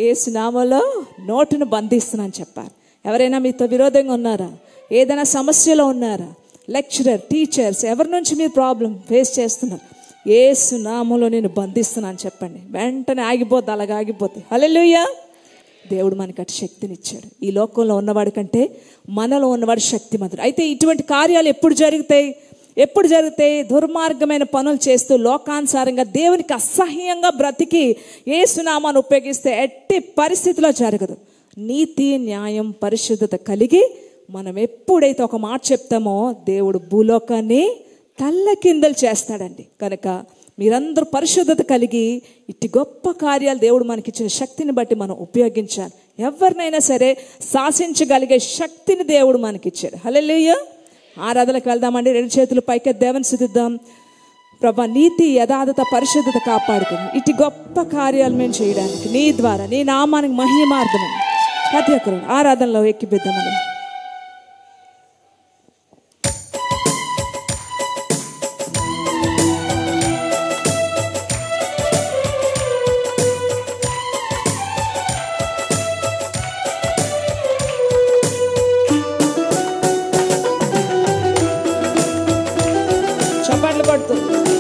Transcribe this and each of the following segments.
యేసు నామములో నోటును బంధిస్తున్నాను చెప్పారు. ఎవరైనా మీతో విరోధంగా ఉన్నారా? ఏదైనా సమస్యలో ఉన్నారా? లెక్చరర్, టీచర్స్, ఎవరి నుంచి మీరు ప్రాబ్లం ఫేస్ చేస్తున్నారు? యేసు నామములో నేను బంధిస్తున్నాను చెప్పండి. వెంటనే ఆగిపోద్ది, అలాగా ఆగిపోద్ది. హల్లెలూయా. దేవుడు మనకి అటు శక్తినిచ్చాడు. ఈ లోకంలో ఉన్నవాడి కంటే మనలో ఉన్నవాడు శక్తిమంతుడు. అయితే ఇటువంటి కార్యాలు ఎప్పుడు జరుగుతాయి? దుర్మార్గమైన పనులు చేస్తూ లోకానుసారంగా దేవునికి అసహ్యంగా బ్రతికి యేసు నామాన్ని ఉపయోగిస్తే ఎట్టి పరిస్థితిలో జరగదు. నీతి, న్యాయం, పరిశుద్ధత కలిగి మనం ఎప్పుడైతే ఒక మాట చెప్తామో దేవుడు భూలోకాన్ని తల్లకిందలు చేస్తాడండి. కనుక మీరందరూ పరిశుద్ధత కలిగి ఇట్టి గొప్ప కార్యాలు దేవుడు మనకిచ్చిన శక్తిని బట్టి మనం ఉపయోగించాలి. ఎవరినైనా సరే శాసించగలిగే శక్తిని దేవుడు మనకిచ్చాడు. హల్లెలూయా. ఆరాధనకు వెళ్దామండి. 2 చేతులు పైకి దేవుని స్తుతిద్దాం. ప్రభా, నీతి, యథార్థత, పరిశుద్ధత కాపాడుకుని ఇటు గొప్ప కార్యాలు మేము చేయడానికి నీ ద్వారా నీ నామానికి మహిమార్థం ప్రతి ఒక్కరు ఆరాధనలో ఎక్కిపిద్దామని.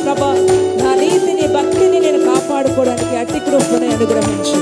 ప్రభా, నా నీతిని, భక్తిని నేను కాపాడుకోవడానికి అట్టి కృపను అనుగ్రహించు.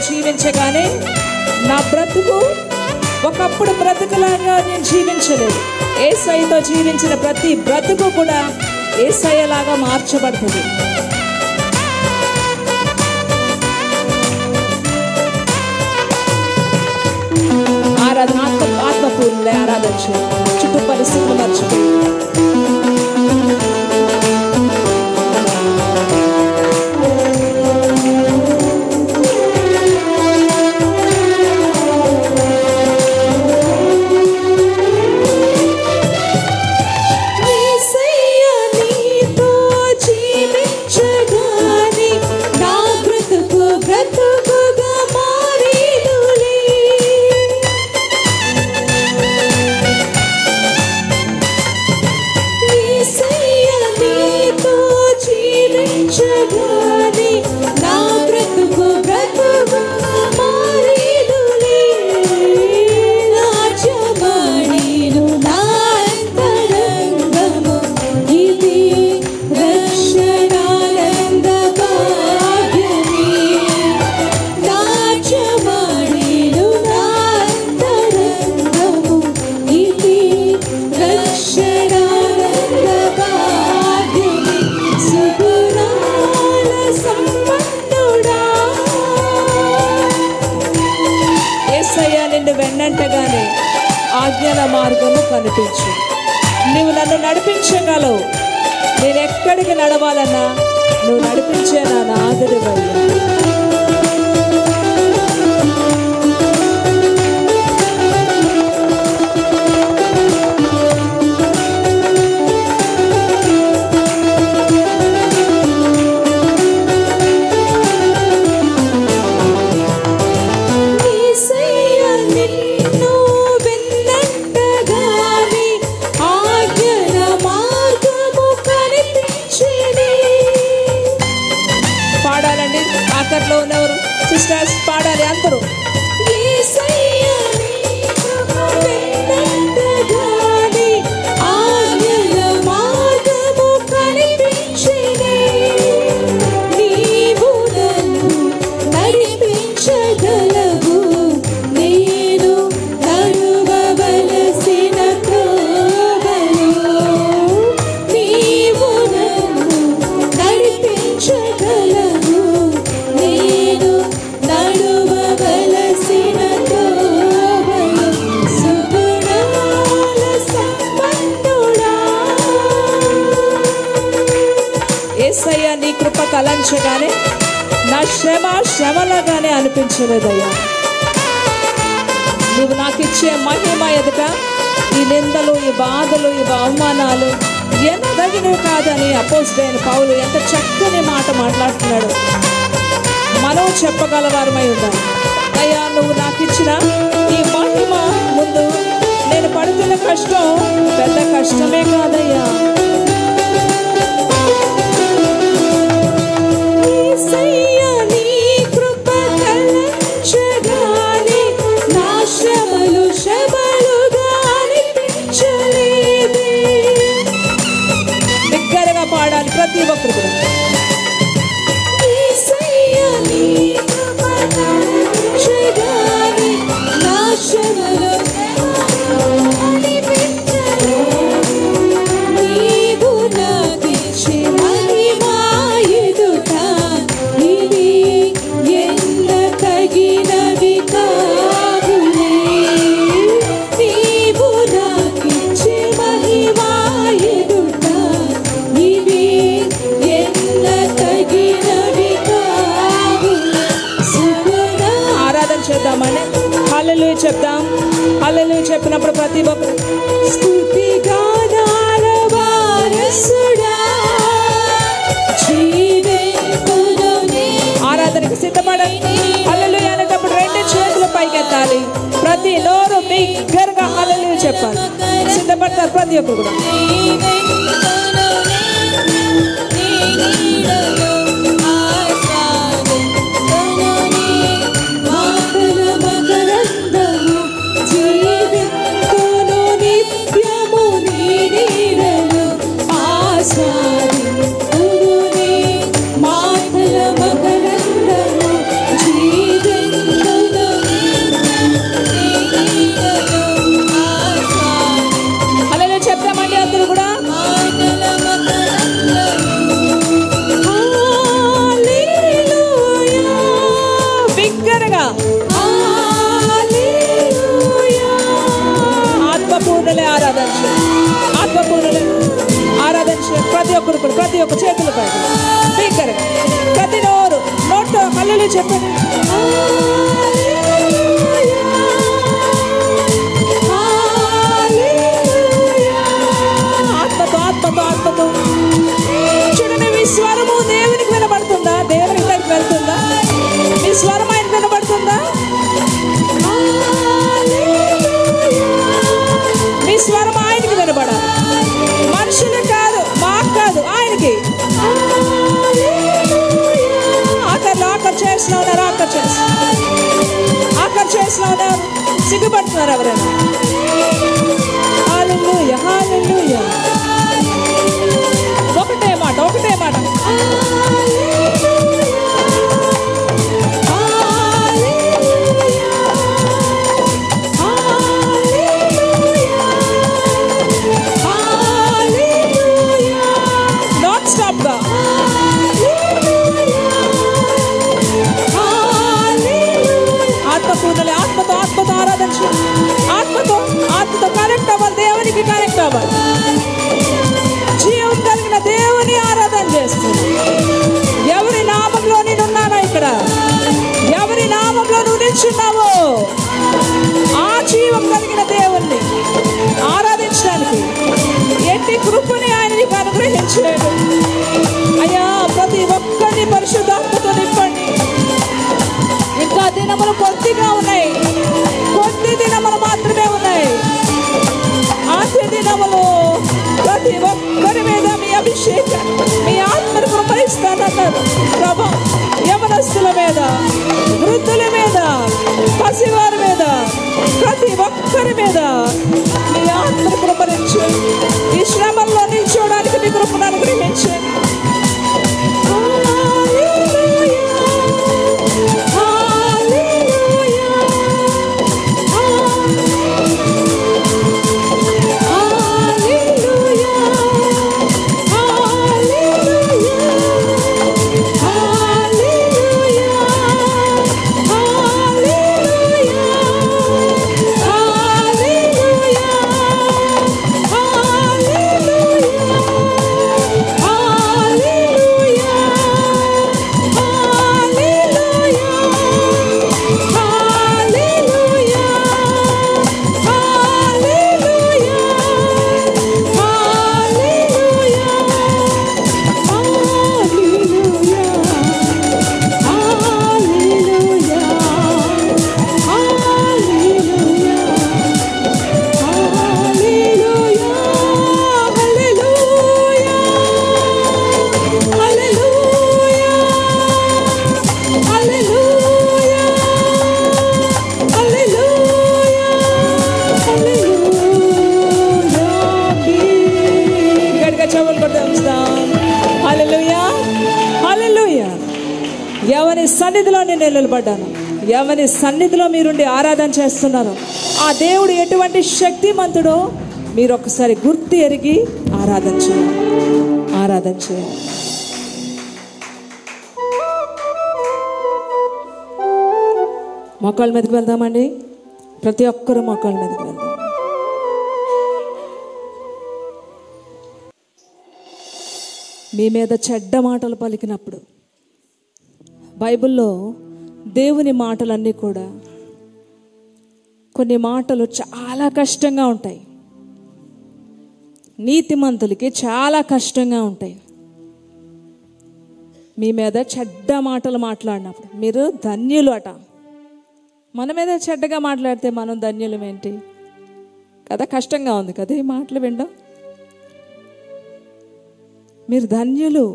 జీవించగానే నా బ్రతుకు ఒకప్పుడు బ్రతుకులాగా నేను జీవించలేదు. యేసయ్యతో జీవించిన ప్రతి బ్రతుకు కూడా యేసయ్యలాగా మార్చబడుతుంది. ఆరాధన ఆత్మపూర్ణులే ఆరాధన చేయాలి. చుట్టూ పరిస్థితులు మర్చిపోయి వెన్నంటగానే ఆజ్ఞల మార్గము కనిపించు. నువ్వు నన్ను నడిపించగలవు. నేను ఎక్కడికి నడవాలన్నా నువ్వు నడిపించే నా నాదుడివయ్యా. సిస్టర్స్ పాడాలి అందరూ. నడిపి యేసయ్య నీ కృప తలంచగానే నా శ్రమ శ్రమలాగానే అనిపించలేదయ్యా. నువ్వు నాకు ఇచ్చే మహిమ ఎదుట ఈ నిందలు, ఈ బాధలు, ఈ అవమానాలు ఎన్నదగినవి కాదని అపోజిట్ పౌలు ఎంత చక్కని మాట మాట్లాడుతున్నాడు. మనం చెప్పగలవారమై ఉండాలి. అయ్యా నువ్వు నాకు ఇచ్చిన ఈ మహిమ ముందు నేను పడుతున్న కష్టం పెద్ద కష్టమే కాదయ్యా. బిగ్గరగా పాడాలి ప్రతి ఒక్కరు కూడా. హల్లెలూయా చెప్దాం. హల్లెలూయా చెప్పినప్పుడు ప్రతి ఒక్కరు స్తుతి గానాల వారసుడా ఆరాధనకు సిద్ధపడండి. హల్లెలూయా అనేటప్పుడు రెండు చేతులు పైకెత్తాలి. ప్రతి నోరు బిగ్గరగా హల్లెలూయా చెప్పాలి. సిద్ధపడతారు ప్రతి ఒక్కరు కూడా. ప్రతి ఒక్క చేతులు పైకి బిగ్గరగా ప్రతి నోట్తో హల్లెలూయా చెప్పండి. ఆత్మతో ఆత్మతో ఆత్మతో చూడండి. మీ స్వరము దేవునికి వినబడుతుందా? దేవునికి దగ్గరికి వెళ్తుందా? మీ స్వరం ఆయనకు వినబడుతుందా? మీ స్వరం ఆయనకి వినబడాలి. మనుషులకు కాదు, మాకు కాదు, ఆయనకి. ఆఖరు చేసిన ఉన్నారు, ఆఖరు చేసిన ఉన్నారు. సిగ్గుపడుతున్నారు ఎవరైనా? హల్లెలూయా హల్లెలూయా. ఒకటే మాట నాట్ స్టాప్ గా ఆత్మపూర్ణలే ఆత్మతో ఆరాధించు. ఆత్మతో కనెక్ట్ అవ్వాలి. దేవునికి కనెక్ట్ అవ్వాలి. జీవం కలిగిన దేవుని ఆరాధన చేస్తుంది. ఎవరి నామంలో నేనున్నానా? ఇక్కడ ఎవరి నామంలో నువ్వు నిల్చున్నావో ఆ జీవం కలిగిన దేవుణ్ణి ఆరాధించడానికి ఎట్టి కృపని ఆయన నీకు అనుగ్రహించాడు. అయ్యా ప్రతి ఒక్కరిని పరిశుద్ధాత్మతో నింపండి. ఇంకా దినములు కొద్దిగా ఉన్నాయి, కొద్ది దినములు మాత్రమే ఉన్నాయి. ఆది దినములు ప్రతి ఒక్కరి మీద మీ అభిషేకం, మీ ఆత్మను కృపరిస్తానన్నారు ప్రభు. యవనస్తుల మీద, వృద్ధుల మీద, పసివారి మీద, ప్రతి ఒక్కరి మీద మీ ఆత్మను కృపరించి ఈ శ్రమల్లో నిల్చోడానికి మీ కృపను అనుగ్రహించండి. ఎవరి సన్నిధిలో నేను నిలబడ్డాను, ఎవరి సన్నిధిలో మీరుండి ఆరాధన చేస్తున్నారో ఆ దేవుడు ఎటువంటి శక్తిమంతుడో మీరు ఒకసారి గుర్తు ఎరిగి ఆరాధన చేయాలి. ఆరాధన చేయాలి. మోకాళ్ళ మీదకి వెళ్దామండి. ప్రతి ఒక్కరూ మోకాళ్ళ మీదకి వెళ్దాం. మీ మీద చెడ్డ మాటలు పలికినప్పుడు బైబిల్లో దేవుని మాటలన్నీ కూడా కొన్ని మాటలు చాలా కష్టంగా ఉంటాయి. నీతిమంతులకి చాలా కష్టంగా ఉంటాయి. మీ మీద చెడ్డ మాటలు మాట్లాడినప్పుడు మీరు ధన్యులు అట. మన మీద చెడ్డగా మాట్లాడితే మనం ధన్యులం ఏంటి కదా? కష్టంగా ఉంది కదా ఈ మాటలు వినడం. మీరు ధన్యులు.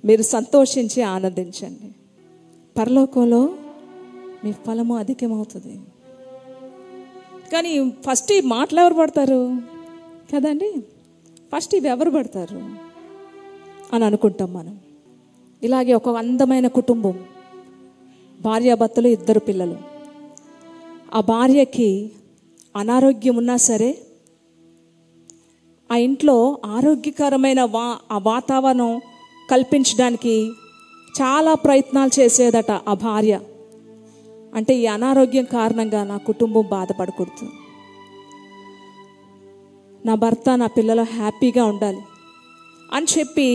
మీరు సంతోషించి ఆనందించండి. పరలోకంలో మీ ఫలము అధికమవుతుంది. కానీ ఫస్ట్ ఈ మాటలు ఎవరు పడతారు కదండి? ఫస్ట్ ఇవి ఎవరు పడతారు అని అనుకుంటాం మనం. ఇలాగే ఒక అందమైన కుటుంబం, భార్యాభర్తలు, 2 పిల్లలు. ఆ భార్యకి అనారోగ్యం ఉన్నా సరే ఆ ఇంట్లో ఆరోగ్యకరమైన ఆ వాతావరణం కల్పించడానికి చాలా ప్రయత్నాలు చేసేదట ఆ భార్య. అంటే ఈ అనారోగ్యం కారణంగా నా కుటుంబం బాధపడకూడదు, నా భర్త నా పిల్లలు హ్యాపీగా ఉండాలి అని చెప్పి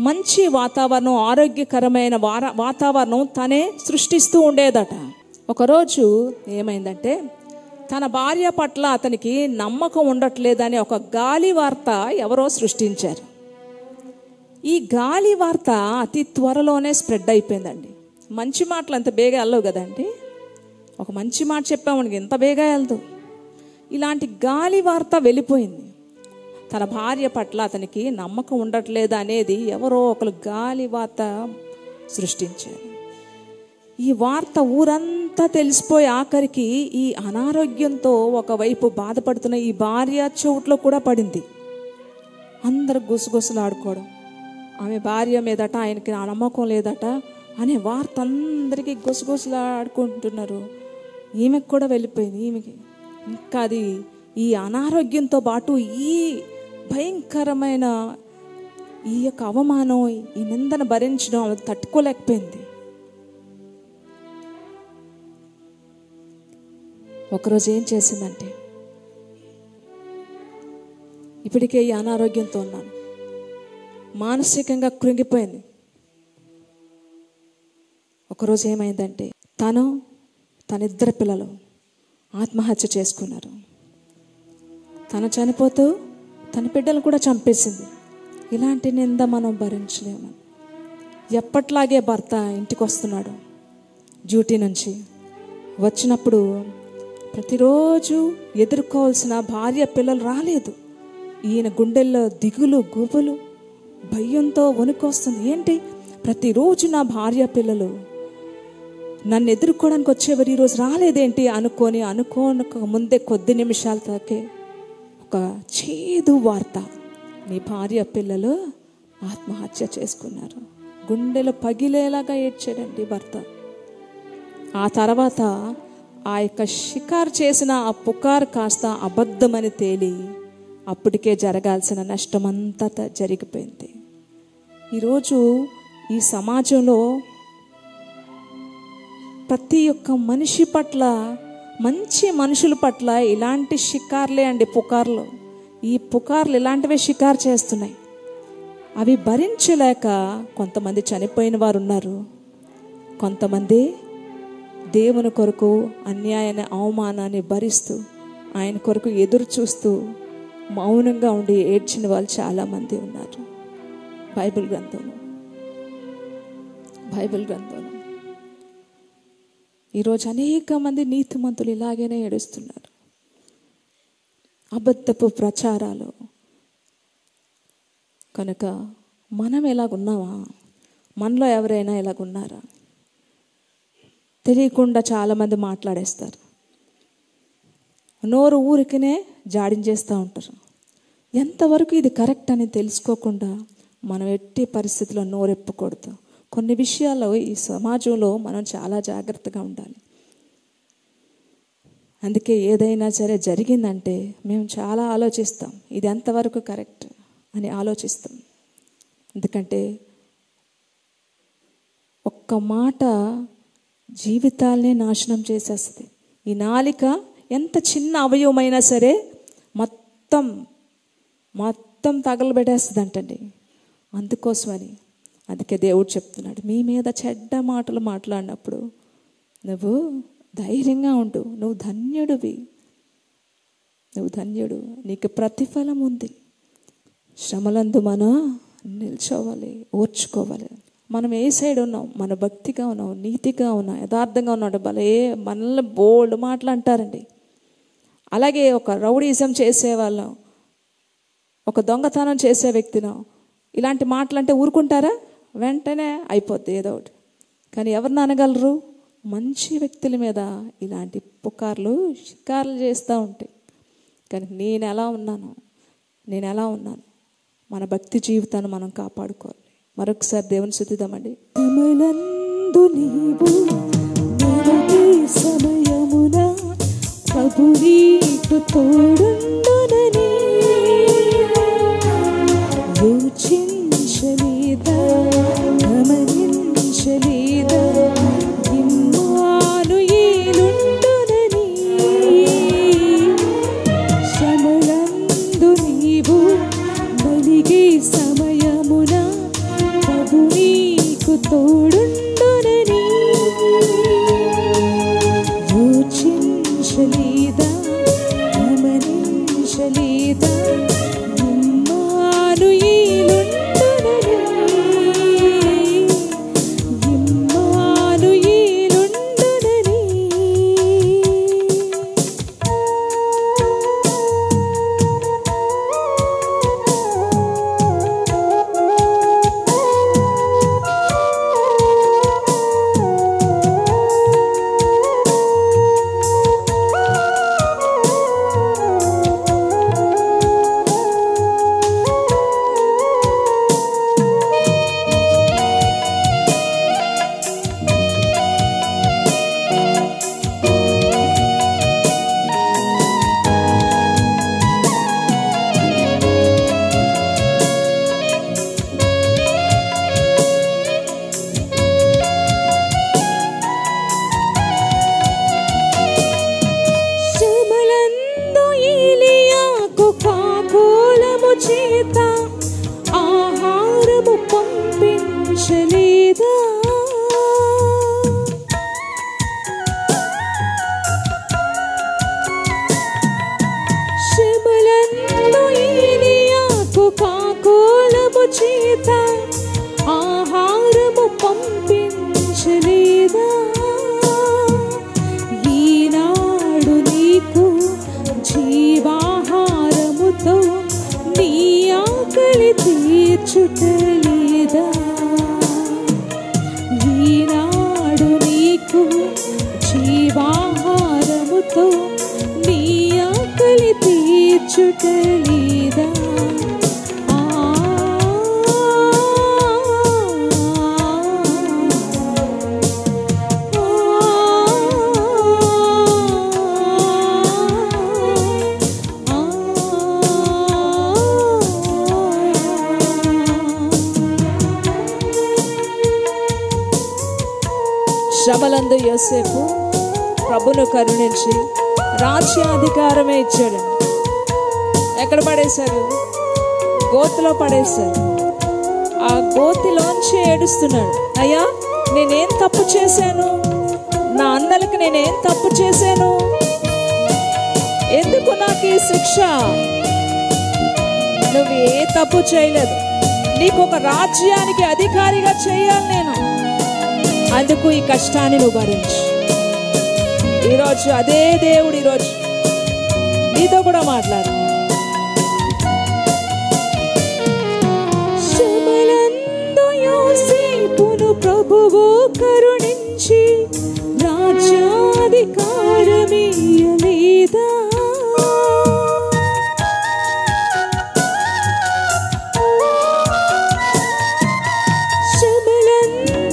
మంచి వాతావరణం, ఆరోగ్యకరమైన వాతావరణం తనే సృష్టిస్తూ ఉండేదట. ఒకరోజు ఏమైందంటే తన భార్య పట్ల అతనికి నమ్మకం ఉండట్లేదని ఒక గాలి వార్త ఎవరో సృష్టించారు. ఈ గాలి వార్త అతి త్వరలోనే స్ప్రెడ్ అయిపోయిందండి. మంచి మాటలు అంత బేగా వెళ్ళవు కదండి. ఒక మంచి మాట చెప్పామని ఎంత బేగా వెళ్దు. ఇలాంటి గాలి వార్త వెళ్ళిపోయింది. తన భార్య పట్ల అతనికి నమ్మకం ఉండట్లేదు అనేది ఎవరో ఒకరు గాలి వార్త సృష్టించారు. ఈ వార్త ఊరంతా తెలిసిపోయి ఆఖరికి ఈ అనారోగ్యంతో ఒకవైపు బాధపడుతున్న ఈ భార్య చెవుట్లో కూడా పడింది. అందరు గుసగుసలాడుకోవడం, ఆమె భార్య మీదట ఆయనకి నమ్మకం లేదట అనే వార్త అందరికీ గుసగుసలాడుకుంటున్నారు. ఈమెకు కూడా వెళ్ళిపోయింది. ఈమెకి ఇంకా అది ఈ అనారోగ్యంతో పాటు ఈ భయంకరమైన ఈ యొక్క అవమానం, ఈ నిందన భరించడం ఆమె తట్టుకోలేకపోయింది. ఒకరోజు ఏం చేసిందంటే, ఇప్పటికే ఈ అనారోగ్యంతో ఉన్నాను, మానసికంగా కృంగిపోయింది. ఒకరోజు ఏమైందంటే తన 2 పిల్లలు ఆత్మహత్య చేసుకున్నారు. తను చనిపోతూ తన బిడ్డలు కూడా చంపేసింది. ఇలాంటి నింద మనం భరించలేము. ఎప్పట్లాగే భర్త ఇంటికి వస్తున్నాడు డ్యూటీ నుంచి. వచ్చినప్పుడు ప్రతిరోజు ఎదుర్కోవాల్సిన భార్య పిల్లలు రాలేదు. ఈయన గుండెల్లో దిగులు, గుబులు, భయంతో వణుకొస్తుంది. ఏంటి ప్రతిరోజు నా భార్య పిల్లలు నన్ను ఎదుర్కోవడానికి వచ్చేవారు ఈరోజు రాలేదేంటి అనుకోనక ముందే కొద్ది నిమిషాలకే ఒక చేదు వార్త, మీ భార్య పిల్లలు ఆత్మహత్య చేసుకున్నారు. గుండెలు పగిలేలాగా ఏడ్చాడండి భర్త. ఆ తర్వాత ఆ యొక్క షికారు చేసిన ఆ పుకారు కాస్త అబద్ధమని తేలి అప్పటికే జరగాల్సిన నష్టమంతా జరిగిపోయింది. ఈరోజు ఈ సమాజంలో ప్రతి ఒక్క మనిషి పట్ల, మంచి మనుషుల పట్ల ఇలాంటి షికార్లే అండి, పుకార్లు. ఈ పుకార్లు ఇలాంటివే షికారు చేస్తున్నాయి. అవి భరించలేక కొంతమంది చనిపోయిన వారు ఉన్నారు. కొంతమంది దేవుని కొరకు అన్యాయాన్ని, అవమానాన్ని భరిస్తూ ఆయన కొరకు ఎదురు చూస్తూ మౌనంగా ఉండి ఏడ్చిన వాళ్ళు చాలామంది ఉన్నారు. బైబిల్ గ్రంథంలో ఈరోజు అనేక మంది నీతిమంతులు ఇలాగనే ఏడుస్తున్నారు. అబద్ధపు ప్రచారాలు. కనుక మనం ఎలాగున్నామా? మనలో ఎవరైనా ఎలాగున్నారా? తెలియకుండా చాలామంది మాట్లాడేస్తారు. నోరు ఊరికనే జాడించేస్తూ ఉంటారు. ఎంతవరకు ఇది కరెక్ట్ అని తెలుసుకోకుండా మనం ఎట్టి పరిస్థితిలో నోరెప్పకూడదు. కొన్ని విషయాల్లో ఈ సమాజంలో మనం చాలా జాగ్రత్తగా ఉండాలి. అందుకే ఏదైనా సరే జరిగిందంటే మేము చాలా ఆలోచిస్తాం, ఇది ఎంతవరకు కరెక్ట్ అని ఆలోచిస్తాం. ఎందుకంటే ఒక్క మాట జీవితాలనే నాశనం చేసేస్తుంది. ఈ నాలిక ఎంత చిన్న అవయవమైనా సరే మొత్తం తగలబెట్టేస్తుంది అంటండి. అందుకే దేవుడు చెప్తున్నాడు, మీ మీద చెడ్డ మాటలు మాట్లాడినప్పుడు నువ్వు ధైర్యంగా ఉండు, నువ్వు ధన్యుడు, నీకు ప్రతిఫలం ఉంది. శ్రమలందు మనం నిల్చోవాలి, ఓర్చుకోవాలి. మనం ఏ సైడ్ ఉన్నాం? మన భక్తిగా ఉన్నాం, నీతిగా ఉన్నాం, యథార్థంగా ఉన్నాం. మనల్ని బోల్డ్ మాటలు అంటారండి. అలాగే ఒక రౌడీజం చేసేవాళ్ళం, ఒక దొంగతనం చేసే వ్యక్తినో ఇలాంటి మాటలు అంటే ఊరుకుంటారా? వెంటనే అయిపోద్ది ఏదో ఒకటి. కానీ ఎవరిని అనగలరు? మంచి వ్యక్తుల మీద ఇలాంటి షికార్లు చేస్తూ ఉంటాయి. కానీ నేను ఎలా ఉన్నాను? మన భక్తి జీవితాన్ని మనం కాపాడుకోవాలి. మరొకసారి దేవుని స్తుతిద్దామండి. శ్రమలందు నీవు మెరుగే సమయమున ప్రభు నీకు తోడుండునని యోచించలేదా, గమనించలేదా, ఇమ్మానుయేలుండునని. శ్రమలందు నీవు మెరుగే సమయమున ప్రభు నీకు తోడుండునని యోచించలేదా, గమనించలేదా, ఈనాడు నీకు జీవాహారముతో నీ ఆకలి తీర్చుటలేదా? శ్రమలందు యోసేపు ప్రభును కరుణించి రాజ్యాధికారమే ఇచ్చాడు. ఎక్కడ పడేశారు? గోతిలో పడేశారు. ఆ గోతిలోంచి ఏడుస్తున్నాడు, అయ్యా నేనేం తప్పు చేశాను? నా అన్నలకు నేనేం తప్పు చేశాను? ఎందుకు నాకు ఈ శిక్ష? నువ్వు ఏ తప్పు చేయలేదు, నీకు ఒక రాజ్యానికి అధికారిగా చేయాలి నేను, అందుకు ఈ కష్టాన్ని నువ్వు భరించు. ఈరోజు అదే దేవుడు ఈరోజు నీతో కూడా మాట్లాడు. శ్రమలందు యోసేపును ప్రభువు కరుణించి రాజ్యాధికారమియ్యలేదా? శ్రమలందు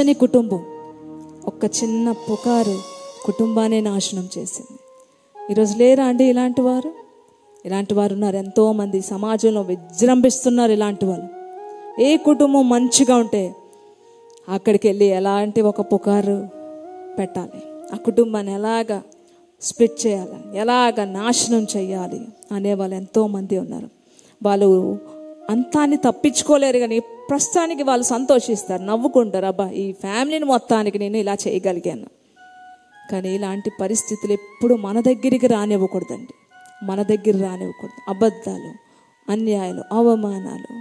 నచ్చని కుటుంబం, ఒక్క చిన్న పుకారు కుటుంబాన్ని నాశనం చేసింది. ఈరోజు లేరా అండి ఇలాంటి వారు? ఇలాంటి వారు ఉన్నారు ఎంతోమంది, సమాజంలో విజృంభిస్తున్నారు ఇలాంటి వాళ్ళు. ఏ కుటుంబం మంచిగా ఉంటే అక్కడికి వెళ్ళి ఎలాంటి ఒక పుకారు పెట్టాలి, ఆ కుటుంబాన్ని ఎలాగ స్ప్లిట్ చేయాలి, ఎలాగ నాశనం చేయాలి అనేవాళ్ళు ఎంతోమంది ఉన్నారు. వాళ్ళు అంతాన్ని తప్పించుకోలేరు, కానీ ప్రస్తుతానికి వాళ్ళు సంతోషిస్తారు, నవ్వుకుంటారు, అబ్బా ఈ ఫ్యామిలీని మొత్తానికి నేను ఇలా చేయగలిగాను. కానీ ఇలాంటి పరిస్థితులు ఎప్పుడు మన దగ్గరికి రానివ్వకూడదండి, మన దగ్గర రానివ్వకూడదు. అబద్ధాలు, అన్యాయాలు, అవమానాలు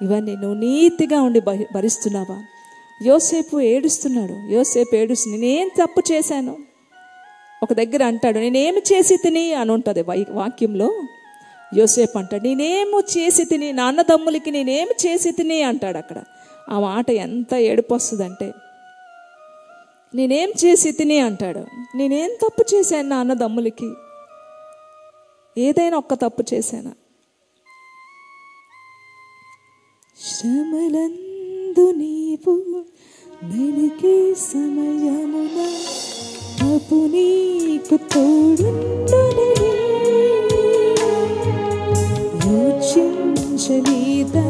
ఇవన్నీ నువ్వు నీతిగా ఉండి భరిస్తున్నావా? యోసేపు ఏడుస్తున్నాడు. నేనేం తప్పు చేశాను? ఒక దగ్గర అంటాడు, నేనేమి చేసి తిని అని ఉంటుంది వాక్యంలో. యోసేపు అంటాడు, నేనేమో చేసి తిని, నా అన్నదమ్ములకి నేనేమి చేసి తిని అంటాడు. అక్కడ ఆ మాట ఎంత ఏడుపు వస్తుందంటే, నేనేం చేసి తిని అంటాడు. నేనేం తప్పు చేశాను నా అన్నదమ్ములకి? ఏదైనా ఒక్క తప్పు చేశానా? శ్రమలందు నీవు నలిగే సమయమున అపు నీకు తోడుండునని యోచించలేదా,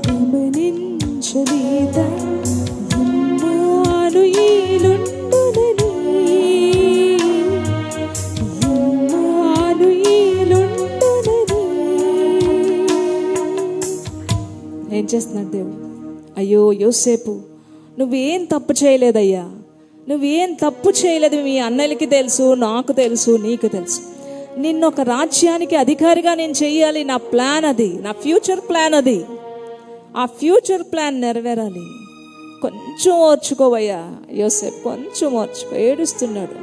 గమనించలేదా, ఏం చేస్తున్నాడు దేవుడు? అయ్యో యోసేపు, నువ్వేం తప్పు చేయలేదయ్యా, నువ్వేం తప్పు చేయలేదు. మీ అన్నలకి తెలుసు, నాకు తెలుసు, నీకు తెలుసు. నిన్ను ఒక రాజ్యానికి అధికారిగా నేను చెయ్యాలి. నా ప్లాన్ అది, నా ఫ్యూచర్ ప్లాన్ అది. ఆ ఫ్యూచర్ ప్లాన్ నెరవేరాలి. కొంచెం ఓర్చుకోవయ్యా యోసేపు, కొంచెం ఓర్చుకో. ఏడుస్తున్నాడు,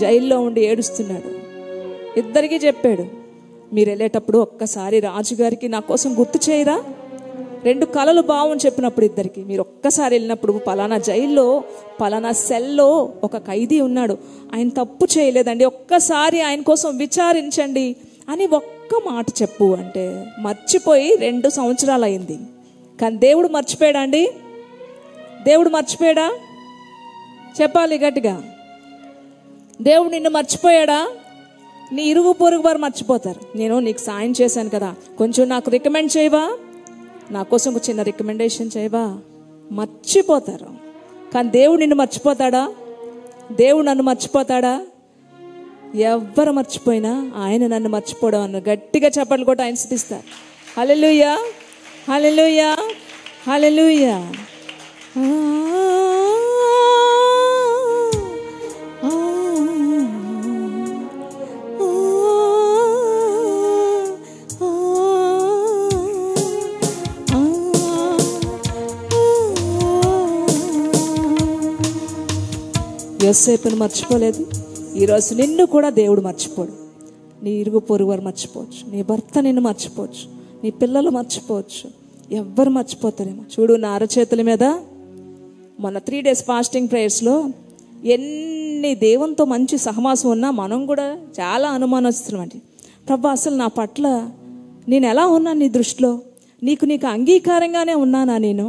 జైల్లో ఉండి ఏడుస్తున్నాడు. ఇద్దరికీ చెప్పాడు, మీరు వెళ్ళేటప్పుడు ఒక్కసారి రాజుగారికి నా కోసం గుర్తు చేయరా? 2 కలలు బావని చెప్పినప్పుడు ఇద్దరికి, మీరు ఒక్కసారి వెళ్ళినప్పుడు పలానా జైల్లో పలానా సెల్లో ఒక ఖైదీ ఉన్నాడు, ఆయన తప్పు చేయలేదండి, ఒక్కసారి ఆయన కోసం విచారించండి అని ఒక్క మాట చెప్పు అంటే మర్చిపోయి 2 సంవత్సరాలు అయింది. కానీ దేవుడు మర్చిపోయాడా అండి? దేవుడు మర్చిపోయాడా? చెప్పాలి గట్టిగా. దేవుడు నిన్ను మర్చిపోయాడా? నీ ఇరుగు పొరుగు వారు మర్చిపోతారు. నేను నీకు సాయం చేశాను కదా, కొంచెం నాకు రికమెండ్ చేయవా, నా కోసం ఒక చిన్న రికమెండేషన్ చేయవా? మర్చిపోతారు. కానీ దేవుడు నిన్ను మర్చిపోతాడా? దేవుడు నన్ను మర్చిపోతాడా? ఎవ్వరు మర్చిపోయినా ఆయన నన్ను మర్చిపోవడం అన్న గట్టిగా చప్పట్లు కొట్టి ఆయన స్తుతిస్తారు. హల్లెలూయా, హల్లెలూయా, హల్లెలూయా. యోసేపును మర్చిపోలేదు. ఈరోజు నిన్ను కూడా దేవుడు మర్చిపోడు. నీ ఇరుగు పొరుగు వారు మర్చిపోవచ్చు, నీ భర్త నిన్ను మర్చిపోవచ్చు, నీ పిల్లలు మర్చిపోవచ్చు, ఎవ్వరు మర్చిపోతారేమో. చూడు, నా అరచేతుల మీద మొన్న 3 days ఫాస్టింగ్ ప్రేయర్స్లో ఎన్ని దేవునితో మంచి సహవాసం ఉన్నా మనం కూడా చాలా అనుమానిస్తున్నామండి. ప్రభా, అసలు నా పట్ల నేను ఎలా ఉన్నాను నీ దృష్టిలో? నీకు అంగీకారంగానే ఉన్నానా నేను?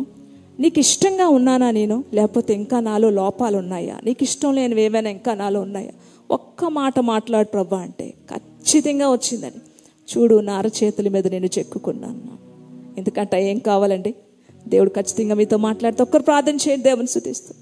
నీకు ఇష్టంగా ఉన్నానా నేను? లేకపోతే ఇంకా నాలో లోపాలు ఉన్నాయా? నీకు ఇష్టం లేనివి ఏమైనా ఇంకా నాలో ఉన్నాయా? ఒక్క మాట మాట్లాడు ప్రభా అంటే ఖచ్చితంగా వచ్చిందని. చూడు, నా అరచేతుల మీద నేను చెక్కుకున్నాను. ఎందుకంటే ఏం కావాలండి? దేవుడు ఖచ్చితంగా మీతో మాట్లాడితే ఒక్కరు ప్రార్థన చేయండి, దేవుని స్తుతిస్తూ.